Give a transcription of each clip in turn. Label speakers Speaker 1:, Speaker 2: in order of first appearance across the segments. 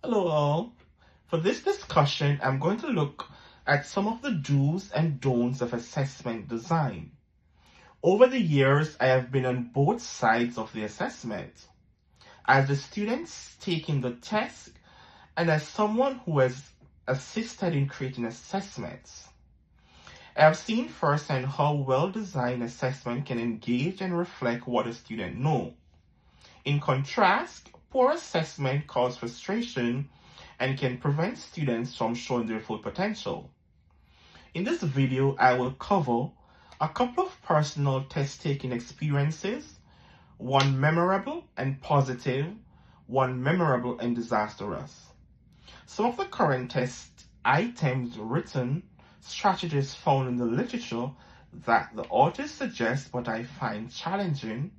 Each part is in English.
Speaker 1: Hello all. For this discussion, I'm going to look at some of the do's and don'ts of assessment design. Over the years, I have been on both sides of the assessment. As the students taking the test and as someone who has assisted in creating assessments. I have seen firsthand how well-designed assessment can engage and reflect what a student knows. In contrast, poor assessment causes frustration and can prevent students from showing their full potential. In this video, I will cover a couple of personal test-taking experiences, one memorable and positive, one memorable and disastrous. Some of the current test items written, strategies found in the literature that the authors suggest but I find challenging,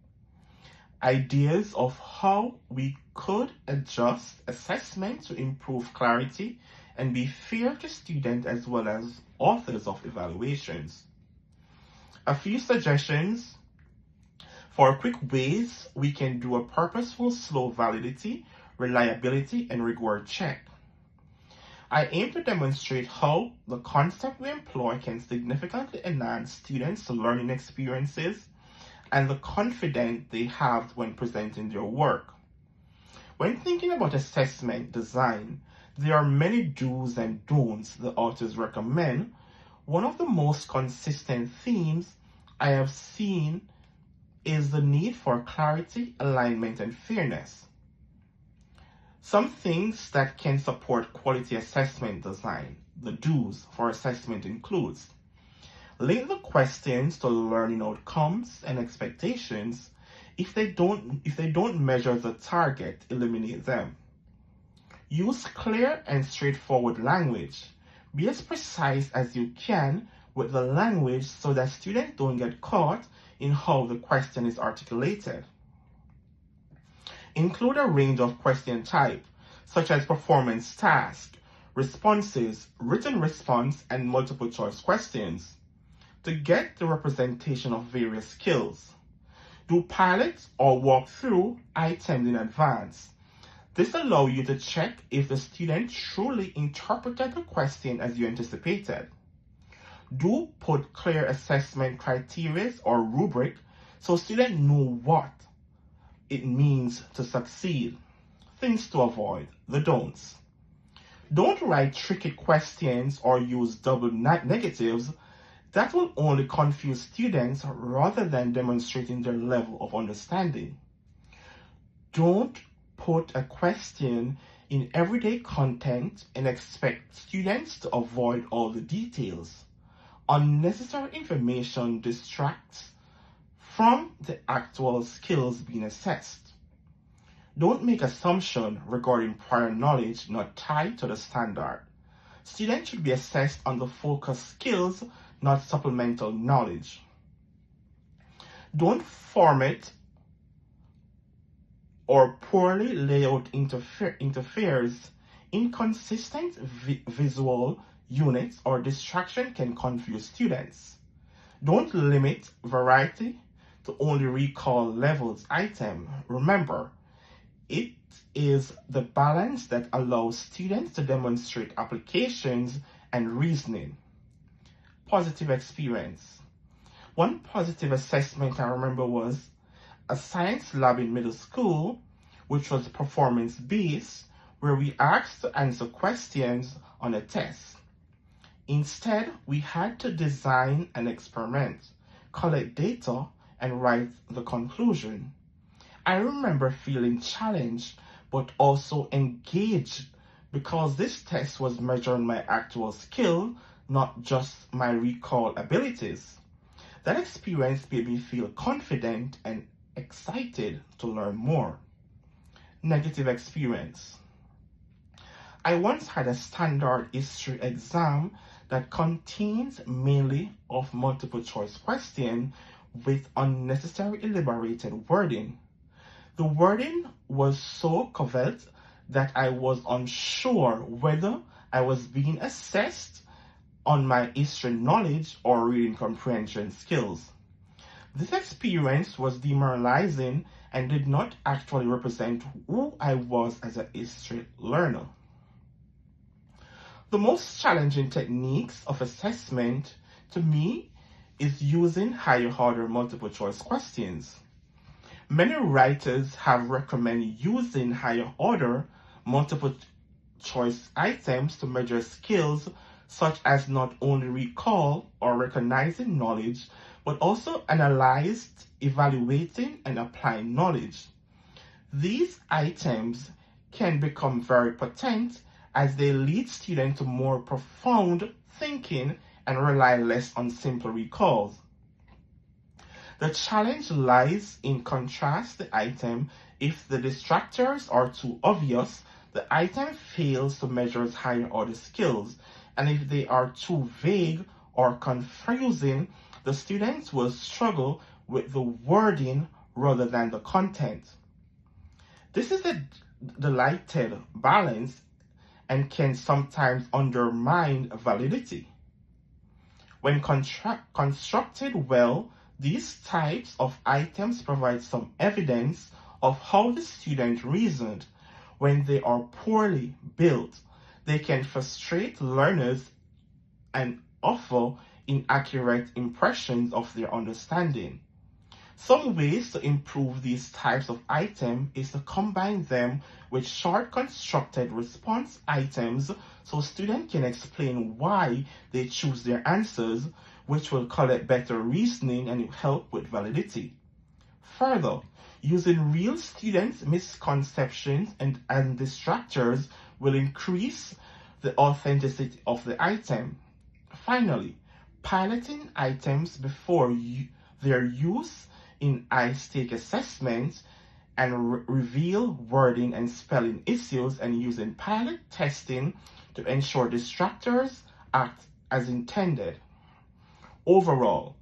Speaker 1: ideas of how we could adjust assessment to improve clarity and be fair to students as well as authors of evaluations. A few suggestions for quick ways we can do a purposeful slow validity, reliability, and rigor check. I aim to demonstrate how the concept we employ can significantly enhance students' learning experiences and the confidence they have when presenting their work. When thinking about assessment design, there are many do's and don'ts the authors recommend. One of the most consistent themes I have seen is the need for clarity, alignment, and fairness. Some things that can support quality assessment design, the do's for assessment includes: link the questions to learning outcomes and expectations. If they don't measure the target, eliminate them. Use clear and straightforward language. Be as precise as you can with the language so that students don't get caught in how the question is articulated. Include a range of question type, such as performance task, responses, written response, and multiple choice questions, to get the representation of various skills. Do pilots or walk through items in advance. This allows you to check if the student truly interpreted the question as you anticipated. Do put clear assessment criteria or rubric so students know what it means to succeed. Things to avoid, the don'ts. Don't write tricky questions or use double negatives. That will only confuse students rather than demonstrating their level of understanding. Don't put a question in everyday content and expect students to avoid all the details. Unnecessary information distracts from the actual skills being assessed. Don't make assumptions regarding prior knowledge not tied to the standard. Students should be assessed on the focused skills, not supplemental knowledge. Don't format or poorly layout interferes. Inconsistent visual units or distraction can confuse students. Don't limit variety to only recall levels item. Remember, it is the balance that allows students to demonstrate applications and reasoning. Positive experience. One positive assessment I remember was a science lab in middle school, which was performance-based, where we asked to answer questions on a test. Instead, we had to design an experiment, collect data, and write the conclusion. I remember feeling challenged but also engaged because this test was measuring my actual skill, not just my recall abilities. That experience made me feel confident and excited to learn more. Negative experience. I once had a standard history exam that contains mainly of multiple choice questions with unnecessary elaborated wording. The wording was so covert that I was unsure whether I was being assessed on my history knowledge or reading comprehension skills. This experience was demoralizing and did not actually represent who I was as a history learner. The most challenging techniques of assessment to me is using higher order multiple choice questions. Many writers have recommended using higher order multiple choice items to measure skills such as not only recall or recognizing knowledge, but also analyzing, evaluating, and applying knowledge. These items can become very potent as they lead students to more profound thinking and rely less on simple recalls. The challenge lies in contrast the item. If the distractors are too obvious, the item fails to measure higher order skills, and if they are too vague or confusing, the students will struggle with the wording rather than the content. This is a delicate balance and can sometimes undermine validity. When constructed well, these types of items provide some evidence of how the student reasoned. When they are poorly built, they can frustrate learners and offer inaccurate impressions of their understanding. Some ways to improve these types of items is to combine them with short constructed response items so students can explain why they choose their answers, which will collect better reasoning and help with validity. Further, using real students' misconceptions and distractors will increase the authenticity of the item. Finally, piloting items before their use in high-stake assessments and reveal wording and spelling issues, and using pilot testing to ensure distractors act as intended. Overall,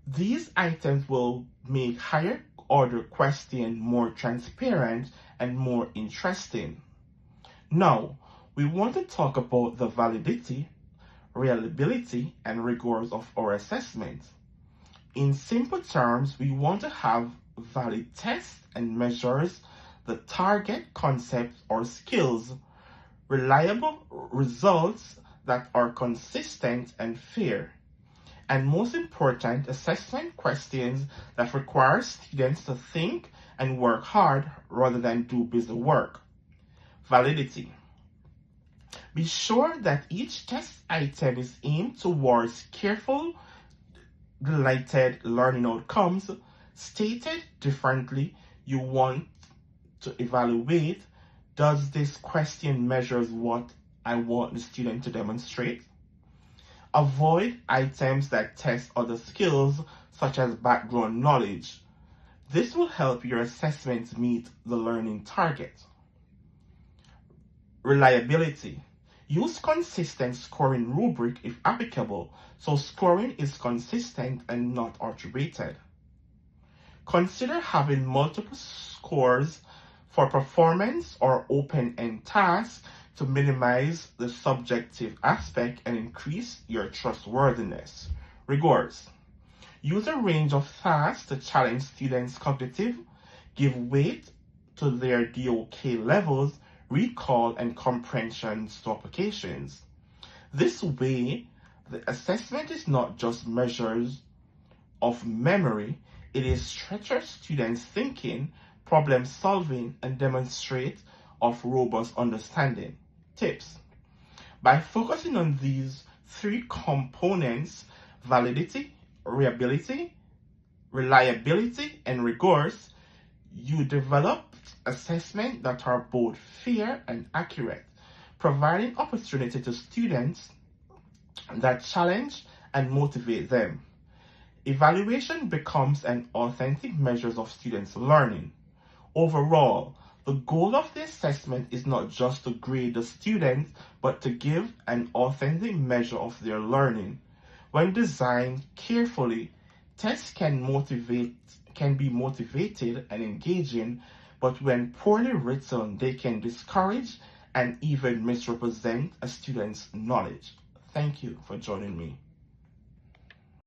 Speaker 1: these items will make higher order questions more transparent and more interesting. Now, we want to talk about the validity, reliability, and rigors of our assessments. In simple terms, we want to have valid tests and measures the target concepts or skills, reliable results that are consistent and fair, and most important, assessment questions that require students to think and work hard rather than do busy work. Validity. Be sure that each test item is aimed towards careful, delighted learning outcomes. Stated differently, you want to evaluate, does this question measures what I want the student to demonstrate? Avoid items that test other skills, such as background knowledge. This will help your assessments meet the learning target. Reliability. Use consistent scoring rubric if applicable, so scoring is consistent and not attributed. Consider having multiple scores for performance or open-end tasks to minimize the subjective aspect and increase your trustworthiness. Rigors. Use a range of tasks to challenge students' cognitive, give weight to their DOK levels, recall, and comprehension to applications. This way, the assessment is not just measures of memory, it is stretches students' thinking, problem solving, and demonstrate of robust understanding. Tips. By focusing on these three components, validity, reliability, and rigors, you develop assessments that are both fair and accurate, providing opportunity to students that challenge and motivate them. Evaluation becomes an authentic measure of students' learning. Overall, the goal of the assessment is not just to grade the students, but to give an authentic measure of their learning. When designed carefully, tests can be motivated and engaging, but when poorly written, they can discourage and even misrepresent a student's knowledge. Thank you for joining me.